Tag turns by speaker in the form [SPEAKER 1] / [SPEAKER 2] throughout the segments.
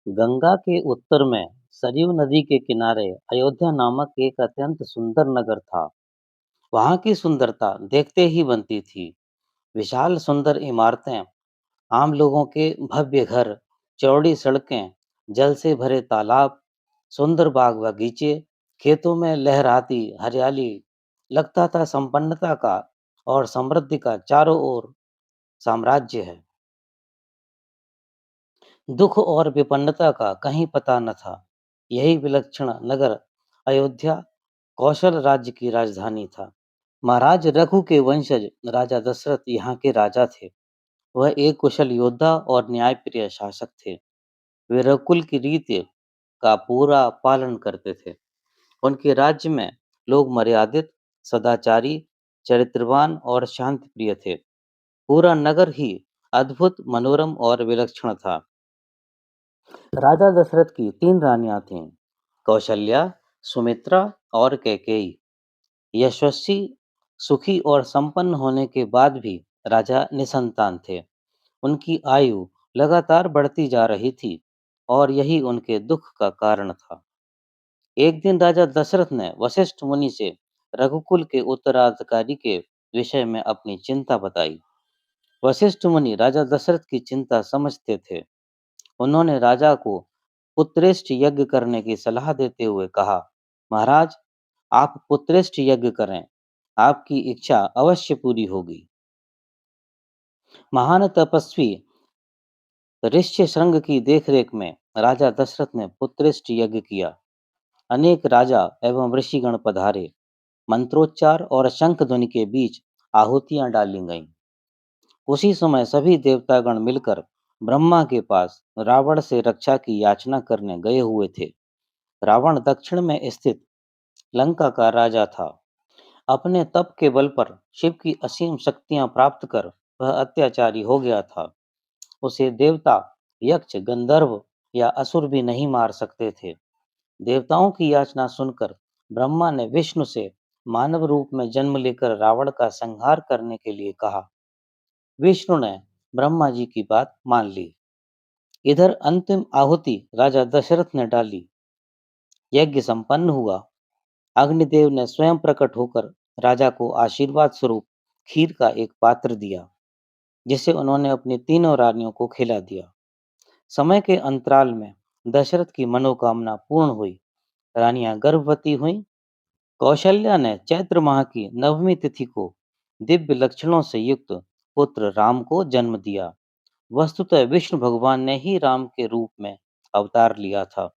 [SPEAKER 1] गंगा के उत्तर में सरयू नदी के किनारे अयोध्या नामक एक अत्यंत सुंदर नगर था। वहां की सुंदरता देखते ही बनती थी। विशाल सुंदर इमारतें, आम लोगों के भव्य घर, चौड़ी सड़कें, जल से भरे तालाब, सुंदर बाग बगीचे, खेतों में लहराती हरियाली, लगता था संपन्नता का और समृद्धि का चारों ओर साम्राज्य है। दुख और विपन्नता का कहीं पता न था। यही विलक्षण नगर अयोध्या कौशल राज्य की राजधानी था। महाराज रघु के वंशज राजा दशरथ यहाँ के राजा थे। वह एक कुशल योद्धा और न्यायप्रिय शासक थे। वे रघुकुल की रीति का पूरा पालन करते थे। उनके राज्य में लोग मर्यादित, सदाचारी, चरित्रवान और शांति प्रिय थे। पूरा नगर ही अद्भुत, मनोरम और विलक्षण था। राजा दशरथ की 3 रानियां थीं, कौशल्या, सुमित्रा और कैकेयी। यशस्वी, सुखी और संपन्न होने के बाद भी राजा निसंतान थे। उनकी आयु लगातार बढ़ती जा रही थी और यही उनके दुख का कारण था। एक दिन राजा दशरथ ने वशिष्ठ मुनि से रघुकुल के उत्तराधिकारी के विषय में अपनी चिंता बताई। वशिष्ठ मुनि राजा दशरथ की चिंता समझते थे। उन्होंने राजा को पुत्रेष्ठ यज्ञ करने की सलाह देते हुए कहा, महाराज, आप पुत्रेष्ठ यज्ञ करें, आपकी इच्छा अवश्य पूरी होगी। महान तपस्वी ऋष्यशृंग की देखरेख में राजा दशरथ ने पुत्रेष्ठ यज्ञ किया। अनेक राजा एवं ऋषिगण पधारे। मंत्रोच्चार और शंख ध्वनि के बीच आहुतियां डाली गईं। उसी समय सभी देवतागण मिलकर ब्रह्मा के पास रावण से रक्षा की याचना करने गए हुए थे। रावण दक्षिण में स्थित लंका का राजा था। अपने तप के बल पर शिव की असीम शक्तियां प्राप्त कर वह अत्याचारी हो गया था। उसे देवता, यक्ष, गंधर्व या असुर भी नहीं मार सकते थे। देवताओं की याचना सुनकर ब्रह्मा ने विष्णु से मानव रूप में जन्म लेकर रावण का संहार करने के लिए कहा। विष्णु ने ब्रह्मा जी की बात मान ली। इधर अंतिम आहुति राजा दशरथ ने डाली। यज्ञ संपन्न हुआ। अग्निदेव ने स्वयं प्रकट होकर राजा को आशीर्वाद स्वरूप खीर का एक पात्र दिया, जिसे उन्होंने अपनी तीनों रानियों को खिला दिया। समय के अंतराल में दशरथ की मनोकामना पूर्ण हुई। रानियां गर्भवती हुईं। कौशल्या ने चैत्र माह की नवमी तिथि को दिव्य लक्षणों से युक्त पुत्र राम को जन्म दिया। वस्तुतः विष्णु भगवान ने ही राम के रूप में अवतार लिया था।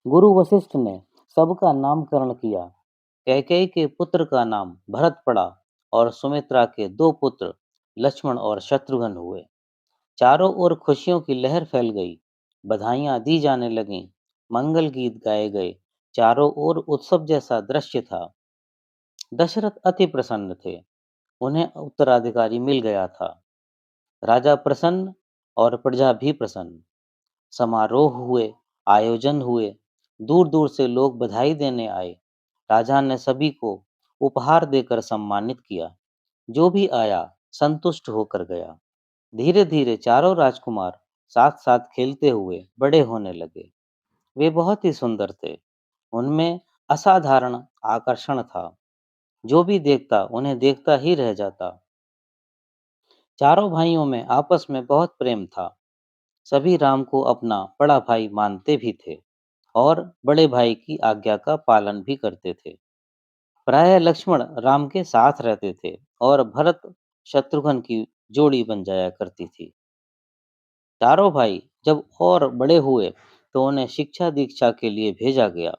[SPEAKER 1] गुरु वशिष्ठ ने सबका नामकरण किया। कैकेयी के पुत्र का नाम भरत पड़ा और सुमित्रा के 2 पुत्र लक्ष्मण और शत्रुघ्न हुए। चारों ओर खुशियों की लहर फैल गई। बधाइयां दी जाने लगीं। मंगल गीत गाए गए। चारों ओर उत्सव जैसा दृश्य था। दशरथ अति प्रसन्न थे। उन्हें उत्तराधिकारी मिल गया था। राजा प्रसन्न और प्रजा भी प्रसन्न। समारोह हुए, आयोजन हुए। दूर दूर से लोग बधाई देने आए। राजा ने सभी को उपहार देकर सम्मानित किया। जो भी आया संतुष्ट होकर गया। धीरे धीरे चारों राजकुमार साथ साथ खेलते हुए बड़े होने लगे। वे बहुत ही सुंदर थे। उनमें असाधारण आकर्षण था। जो भी देखता उन्हें देखता ही रह जाता। चारों भाइयों में आपस में बहुत प्रेम था। सभी राम को अपना बड़ा भाई मानते भी थे और बड़े भाई की आज्ञा का पालन भी करते थे। प्रायः लक्ष्मण राम के साथ रहते थे और भरत शत्रुघ्न की जोड़ी बन जाया करती थी। चारों भाई जब और बड़े हुए तो उन्हें शिक्षा दीक्षा के लिए भेजा गया।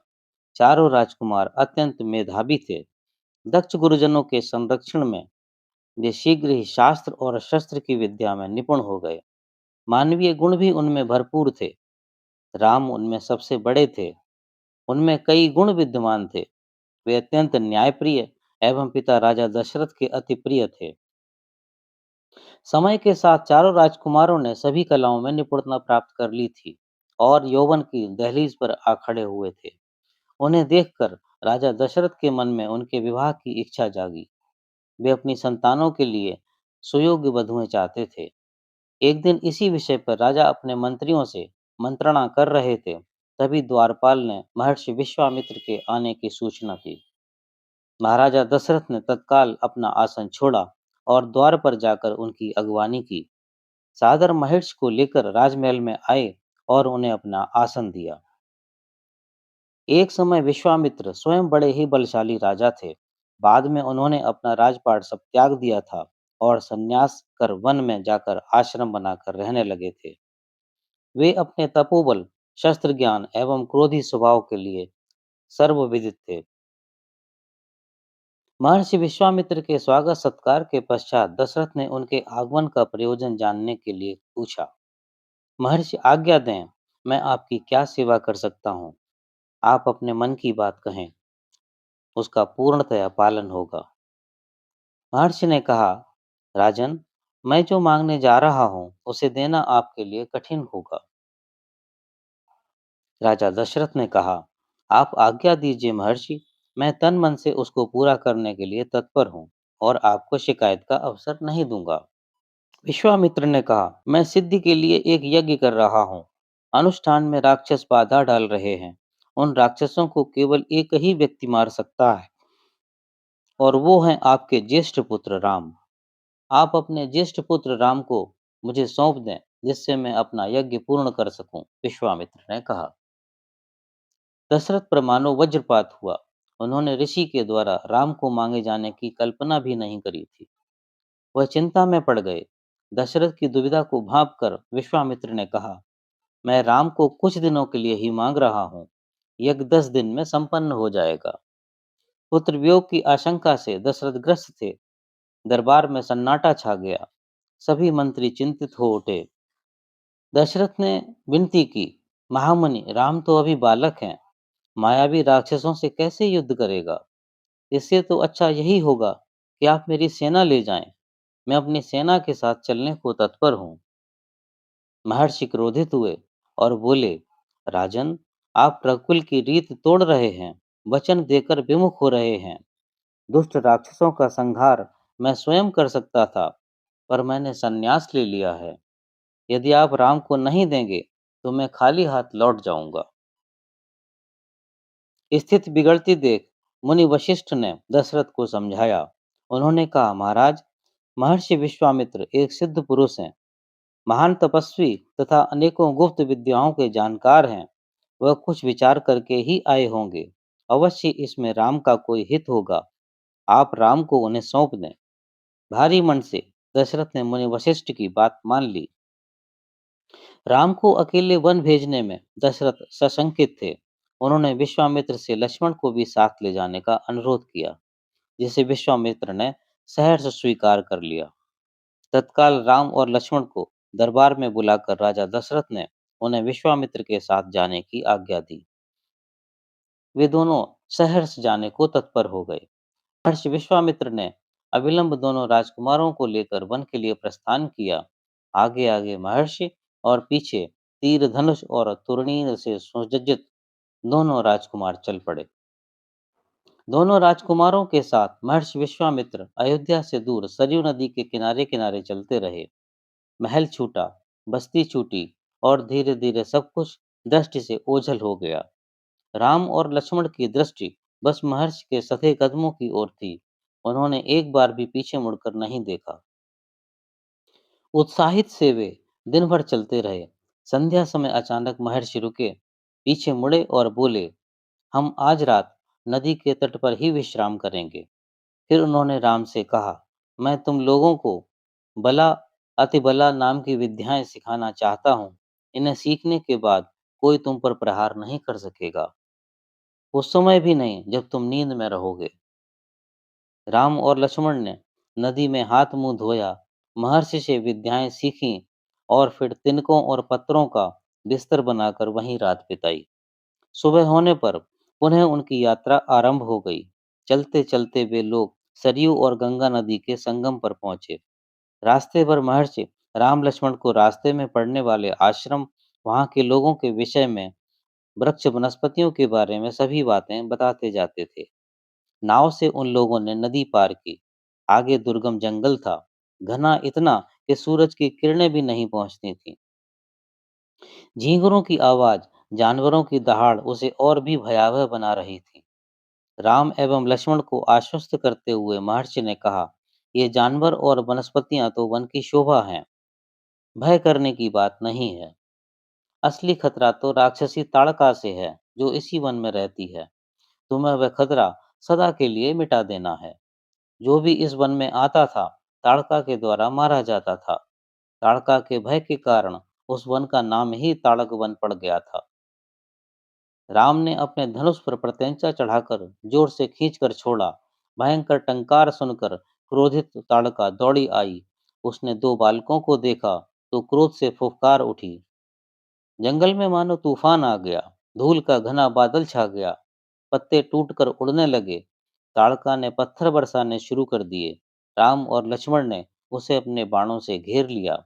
[SPEAKER 1] चारों राजकुमार अत्यंत मेधावी थे। दक्ष गुरुजनों के संरक्षण में वे शीघ्र ही शास्त्र और शस्त्र की विद्या में निपुण हो गए। मानवीय गुण भी उनमें भरपूर थे। राम उनमें सबसे बड़े थे। उनमें कई गुण विद्यमान थे। वे अत्यंत न्यायप्रिय एवं पिता राजा दशरथ के अति प्रिय थे। समय के साथ चारों राजकुमारों ने सभी कलाओं में निपुणता प्राप्त कर ली थी और यौवन की दहलीज पर आ खड़े हुए थे। उन्हें देखकर राजा दशरथ के मन में उनके विवाह की इच्छा जागी। वे अपनी संतानों के लिए सुयोग्य वधुएं चाहते थे। एक दिन इसी विषय पर राजा अपने मंत्रियों से मंत्रणा कर रहे थे। तभी द्वारपाल ने महर्षि विश्वामित्र के आने की सूचना दी। महाराजा दशरथ ने तत्काल अपना आसन छोड़ा और द्वार पर जाकर उनकी अगवानी की। सादर महर्षि को लेकर राजमहल में आए और उन्हें अपना आसन दिया। एक समय विश्वामित्र स्वयं बड़े ही बलशाली राजा थे। बाद में उन्होंने अपना राजपाट सब त्याग दिया था और संन्यास कर वन में जाकर आश्रम बनाकर रहने लगे थे। वे अपने तपोबल, शस्त्र ज्ञान एवं क्रोधी स्वभाव के लिए सर्वविदित थे। महर्षि विश्वामित्र के स्वागत सत्कार के पश्चात दशरथ ने उनके आगमन का प्रयोजन जानने के लिए पूछा। महर्षि आज्ञा दें, मैं आपकी क्या सेवा कर सकता हूँ? आप अपने मन की बात कहें, उसका पूर्णतया पालन होगा। महर्षि ने कहा, राजन, मैं जो मांगने जा रहा हूँ, उसे देना आपके लिए कठिन होगा। राजा दशरथ ने कहा, आप आज्ञा दीजिए महर्षि, मैं तन मन से उसको पूरा करने के लिए तत्पर हूँ और आपको शिकायत का अवसर नहीं दूंगा। विश्वामित्र ने कहा, मैं सिद्धि के लिए एक यज्ञ कर रहा हूँ। अनुष्ठान में राक्षस बाधा डाल रहे हैं। उन राक्षसों को केवल एक ही व्यक्ति मार सकता है और वो हैं आपके ज्येष्ठ पुत्र राम। आप अपने ज्येष्ठ पुत्र राम को मुझे सौंप दें, जिससे मैं अपना यज्ञ पूर्ण कर सकूं। विश्वामित्र ने कहा। दशरथ पर मानो वज्रपात हुआ। उन्होंने ऋषि के द्वारा राम को मांगे जाने की कल्पना भी नहीं करी थी। वह चिंता में पड़ गए। दशरथ की दुविधा को भांपकर विश्वामित्र ने कहा, मैं राम को कुछ दिनों के लिए ही मांग रहा हूँ। यज्ञ 10 दिन में संपन्न हो जाएगा। पुत्र वियोग की आशंका से दशरथ ग्रस्त थे। दरबार में सन्नाटा छा गया। सभी मंत्री चिंतित हो उठे। दशरथ ने विनती की, महामुनि, राम तो अभी बालक हैं। मायावी राक्षसों से कैसे युद्ध करेगा? इससे तो अच्छा यही होगा कि आप मेरी सेना ले जाएं। मैं अपनी सेना के साथ चलने को तत्पर हूँ। महर्षि क्रोधित हुए और बोले, राजन, आप रघुकुल की रीत तोड़ रहे हैं, वचन देकर विमुख हो रहे हैं। दुष्ट राक्षसों का संहार मैं स्वयं कर सकता था, पर मैंने संन्यास ले लिया है। यदि आप राम को नहीं देंगे, तो मैं खाली हाथ लौट जाऊंगा। स्थिति बिगड़ती देख मुनि वशिष्ठ ने दशरथ को समझाया। उन्होंने कहा, महाराज, महर्षि विश्वामित्र एक सिद्ध पुरुष हैं, महान तपस्वी तथा अनेकों गुप्त विद्याओं के जानकार हैं। वह कुछ विचार करके ही आए होंगे। अवश्य इसमें राम का कोई हित होगा। आप राम को उन्हें सौंप दें। भारी मन से दशरथ ने मुनि वशिष्ठ की बात मान ली। राम को अकेले वन भेजने में दशरथ सशंकित थे। उन्होंने विश्वामित्र से लक्ष्मण को भी साथ ले जाने का अनुरोध किया, जिसे विश्वामित्र ने सहर्ष स्वीकार कर लिया। तत्काल राम और लक्ष्मण को दरबार में बुलाकर राजा दशरथ ने उन्हें विश्वामित्र के साथ जाने की आज्ञा दी। वे दोनों सहर्ष जाने को तत्पर हो गए। महर्षि विश्वामित्र ने अविलंब दोनों राजकुमारों को लेकर वन के लिए प्रस्थान किया। आगे आगे महर्षि और पीछे तीर धनुष और तुरनीर से सुसज्जित दोनों राजकुमार चल पड़े। दोनों राजकुमारों के साथ महर्षि विश्वामित्र अयोध्या से दूर सरयू नदी के किनारे किनारे चलते रहे। महल छूटा, बस्ती छूटी और धीरे धीरे सब कुछ दृष्टि से ओझल हो गया। राम और लक्ष्मण की दृष्टि बस महर्षि के सधे कदमों की ओर थी। उन्होंने एक बार भी पीछे मुड़कर नहीं देखा। उत्साहित से वे दिन भर चलते रहे। संध्या समय अचानक महर्षि रुके, पीछे मुड़े और बोले, हम आज रात नदी के तट पर ही विश्राम करेंगे। फिर उन्होंने राम से कहा, मैं तुम लोगों को बला अतिबला नाम की विद्याएं सिखाना चाहता हूँ। इन्हें सीखने के बाद कोई तुम पर प्रहार नहीं कर सकेगा। उस समय भी नहीं जब तुम नींद में रहोगे। राम और लक्ष्मण ने नदी में हाथ मुंह धोया, महर्षि से विद्याएं सीखीं और फिर तिनकों और पत्थरों का बिस्तर बनाकर वहीं रात बिताई। सुबह होने पर पुनः उनकी यात्रा आरंभ हो गई। चलते चलते वे लोग सरयू और गंगा नदी के संगम पर पहुंचे। रास्ते भर महर्षि राम लक्ष्मण को रास्ते में पड़ने वाले आश्रम, वहां के लोगों के विषय में, वृक्ष वनस्पतियों के बारे में सभी बातें बताते जाते थे। नाव से उन लोगों ने नदी पार की। आगे दुर्गम जंगल था, घना इतना कि सूरज की किरणें भी नहीं पहुंचती थीं। झींगुरों की आवाज, जानवरों की दहाड़ उसे और भी भयावह बना रही थी। राम एवं लक्ष्मण को आश्वस्त करते हुए महर्षि ने कहा, ये जानवर और वनस्पतियां तो वन की शोभा हैं, भय करने की बात नहीं है। असली खतरा तो राक्षसी ताड़का से है, जो इसी वन में रहती है। तुम्हें वह खतरा सदा के लिए मिटा देना है। जो भी इस वन में आता था, ताड़का के द्वारा मारा जाता था। ताड़का के भय के कारण उस वन का नाम ही ताड़क वन पड़ गया था। राम ने अपने धनुष पर प्रत्यंचा चढ़ाकर जोर से खींचकर छोड़ा। भयंकर टंकार सुनकर क्रोधित ताड़का दौड़ी आई। उसने दो बालकों को देखा तो क्रोध से फुफकार उठी। जंगल में मानो तूफान आ गया। धूल का घना बादल छा गया। पत्ते टूटकर उड़ने लगे। ताड़का ने पत्थर बरसाने शुरू कर दिए। राम और लक्ष्मण ने उसे अपने बाणों से घेर लिया।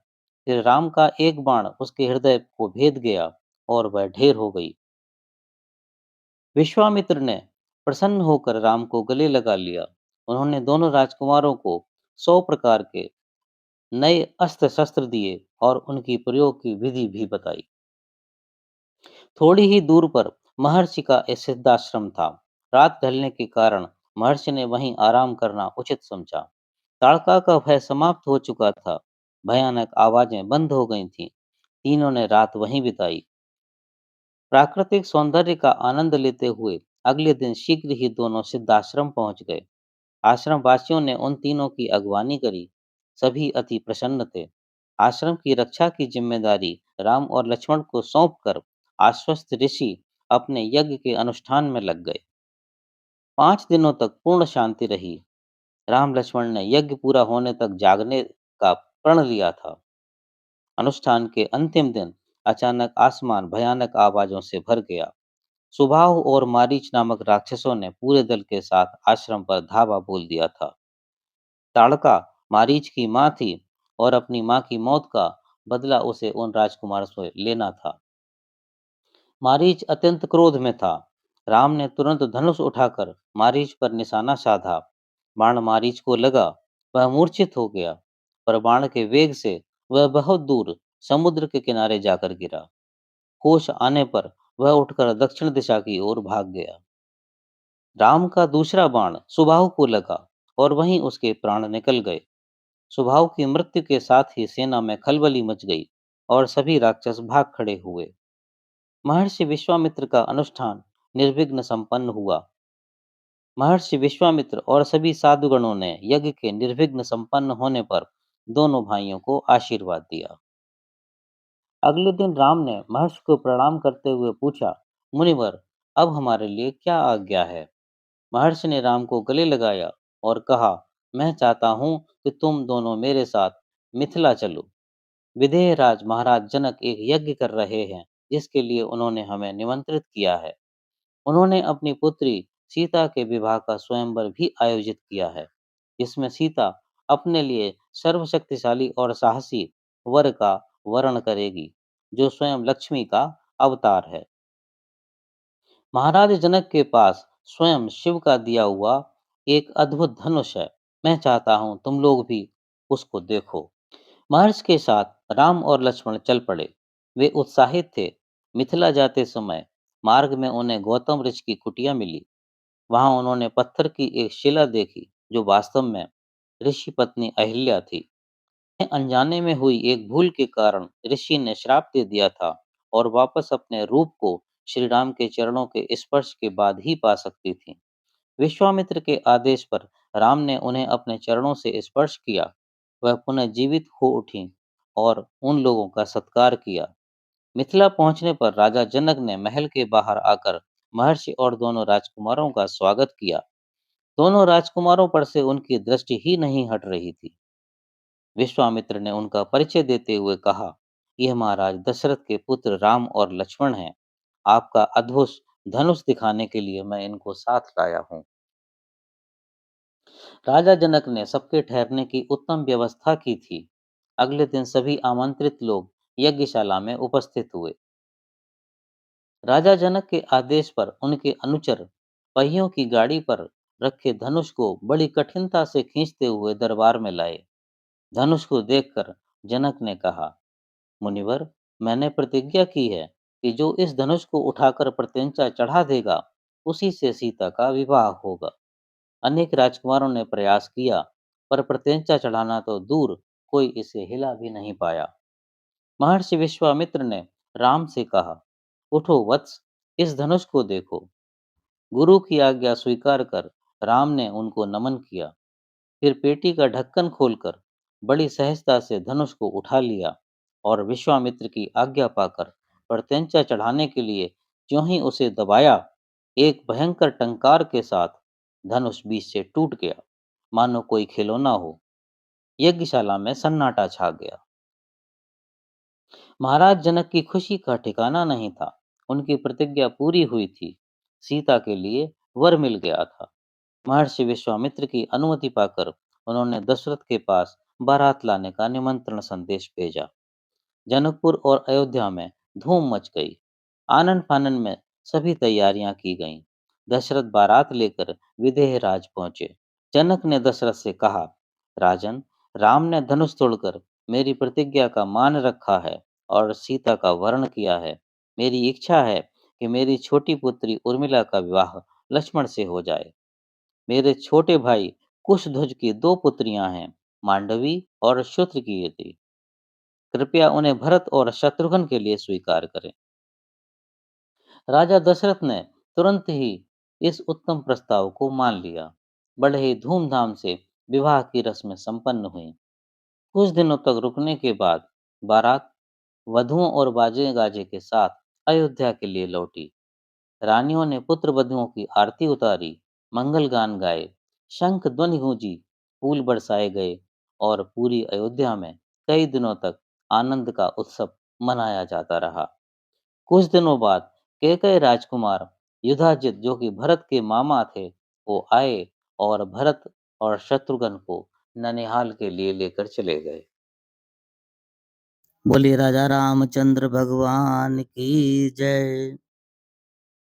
[SPEAKER 1] फिर राम का एक बाण उसके हृदय को भेद गया और वह ढेर हो गई। विश्वामित्र ने प्रसन्न होकर राम को गले लगा लिया। उन्होंने दोनों राजकुमारों को 100 प्रकार के नए अस्त्र शस्त्र दिए और उनकी प्रयोग की विधि भी बताई। थोड़ी ही दूर पर महर्षि का एक सिद्धाश्रम था। रात ढलने के कारण महर्षि ने वहीं आराम करना उचित समझा। ताड़का का भय समाप्त हो चुका था। भयानक आवाजें बंद हो गई थीं। तीनों ने रात वहीं बिताई। प्राकृतिक सौंदर्य का आनंद लेते हुए अगले दिन शीघ्र ही दोनों सिद्धाश्रम पहुंच गए। आश्रम वासियों ने उन तीनों की अगवानी करी। सभी अति प्रसन्न थे। आश्रम की रक्षा की जिम्मेदारी राम और लक्ष्मण को सौंपकर आश्वस्त ऋषि अपने यज्ञ के अनुष्ठान में लग गए। 5 दिनों तक पूर्ण शांति रही। राम लक्ष्मण ने यज्ञ पूरा होने तक जागने का प्रण लिया था। अनुष्ठान के अंतिम दिन अचानक आसमान भयानक आवाजों से भर गया। सुबाहु और मारीच नामक राक्षसों ने पूरे दल के साथ आश्रम पर धावा बोल दिया था। ताड़का मारीच की माँ थी और अपनी माँ की मौत का बदला उसे उन राजकुमार से लेना था। मारीच अत्यंत क्रोध में था। राम ने तुरंत धनुष उठाकर मारीच पर निशाना साधा। बाण मारीच को लगा। वह मूर्छित हो गया, पर बाण के वेग से वह बहुत दूर समुद्र के किनारे जाकर गिरा। होश आने पर वह उठकर दक्षिण दिशा की ओर भाग गया। राम का दूसरा बाण सुबाहु को लगा और वहीं उसके प्राण निकल गए। सुबाहु की मृत्यु के साथ ही सेना में खलबली मच गई और सभी राक्षस भाग खड़े हुए। महर्षि विश्वामित्र का अनुष्ठान निर्विघ्न संपन्न हुआ। महर्षि विश्वामित्र और सभी साधुगणों ने यज्ञ के निर्विघ्न संपन्न होने पर दोनों भाइयों को आशीर्वाद दिया। अगले दिन राम ने महर्षि को प्रणाम करते हुए पूछा, मुनिवर, अब हमारे लिए क्या आज्ञा है? महर्षि ने राम को गले लगाया और कहा, मैं चाहता हूँ कि तुम दोनों मेरे साथ मिथिला चलो। विदेह राज महाराज जनक एक यज्ञ कर रहे हैं, जिसके लिए उन्होंने हमें निमंत्रित किया है। उन्होंने अपनी पुत्री सीता के विवाह का स्वयंवर भी आयोजित किया है, जिसमें सीता अपने लिए सर्वशक्तिशाली और साहसी वर का वर्ण करेगी, जो स्वयं लक्ष्मी का अवतार है। महाराज जनक के पास स्वयं शिव का दिया हुआ एक अद्भुत धनुष है। मैं चाहता हूँ तुम लोग भी उसको देखो। महर्षि के साथ राम और लक्ष्मण चल पड़े। वे उत्साहित थे। मिथिला जाते समय मार्ग में उन्हें गौतम ऋषि की कुटिया मिली। वहां उन्होंने पत्थर की एक शिला देखी, जो वास्तव में ऋषि पत्नी अहिल्या थी। अनजाने में हुई एक भूल के कारण ऋषि ने श्राप दे दिया था और वापस अपने रूप को श्री राम के चरणों के स्पर्श के बाद ही पा सकती थी। विश्वामित्र के आदेश पर राम ने उन्हें अपने चरणों से स्पर्श किया। वह पुनः जीवित हो उठी और उन लोगों का सत्कार किया। मिथिला पहुंचने पर राजा जनक ने महल के बाहर आकर महर्षि और दोनों राजकुमारों का स्वागत किया। दोनों राजकुमारों पर से उनकी दृष्टि ही नहीं हट रही थी। विश्वामित्र ने उनका परिचय देते हुए कहा, यह महाराज दशरथ के पुत्र राम और लक्ष्मण हैं। आपका अद्भुत धनुष दिखाने के लिए मैं इनको साथ लाया हूँ। राजा जनक ने सबके ठहरने की उत्तम व्यवस्था की थी। अगले दिन सभी आमंत्रित लोग यज्ञशाला में उपस्थित हुए। राजा जनक के आदेश पर उनके अनुचर पहियों की गाड़ी पर रखे धनुष को बड़ी कठिनता से खींचते हुए दरबार में लाए। धनुष को देखकर जनक ने कहा, मुनिवर, मैंने प्रतिज्ञा की है कि जो इस धनुष को उठाकर प्रत्यंचा चढ़ा देगा, उसी से सीता का विवाह होगा। अनेक राजकुमारों ने प्रयास किया, पर प्रत्यंचा चढ़ाना तो दूर, कोई इसे हिला भी नहीं पाया। महर्षि विश्वामित्र ने राम से कहा, उठो वत्स, इस धनुष को देखो। गुरु की आज्ञा स्वीकार कर राम ने उनको नमन किया। फिर पेटी का ढक्कन खोलकर बड़ी सहजता से धनुष को उठा लिया और विश्वामित्र की आज्ञा पाकर प्रत्यंचा चढ़ाने के लिए ज्यों ही उसे दबाया, एक भयंकर टंकार के साथ धनुष बीच से टूट गया, मानो कोई खिलौना हो। यज्ञशाला में सन्नाटा छा गया। महाराज जनक की खुशी का ठिकाना नहीं था। उनकी प्रतिज्ञा पूरी हुई थी। सीता के लिए वर मिल गया था। महर्षि विश्वामित्र की अनुमति पाकर उन्होंने दशरथ के पास बारात लाने का निमंत्रण संदेश भेजा। जनकपुर और अयोध्या में धूम मच गई। आनन फानन में सभी तैयारियां की गईं। दशरथ बारात लेकर विदेह राज पहुंचे। जनक ने दशरथ से कहा, राजन, राम ने धनुष तोड़कर मेरी प्रतिज्ञा का मान रखा है और सीता का वर्ण किया है। मेरी इच्छा है कि मेरी छोटी पुत्री उर्मिला का विवाह लक्ष्मण से हो जाए। मेरे छोटे भाई कुशध्वज की दो पुत्रियां हैं, मांडवी और श्रुतकीर्ति। कृपया उन्हें भरत और शत्रुघ्न के लिए स्वीकार करें। राजा दशरथ ने तुरंत ही इस उत्तम प्रस्ताव को मान लिया। बड़े ही धूमधाम से विवाह की रस्में संपन्न हुई। कुछ दिनों तक रुकने के बाद बारात वधुओं और बाजे गाजे के साथ अयोध्या के लिए लौटी। रानियों ने पुत्र वधुओं की आरती उतारी, मंगल गान गाए, शंख ध्वनि गूंजी, फूल बरसाए गए और पूरी अयोध्या में कई दिनों तक आनंद का उत्सव मनाया जाता रहा। कुछ दिनों बाद कैकेयी राजकुमार युधाजित, जो कि भरत के मामा थे, वो आए और भरत और शत्रुघ्न को ननिहाल के लिए लेकर चले गए। बोलिए राजा रामचंद्र भगवान की जय।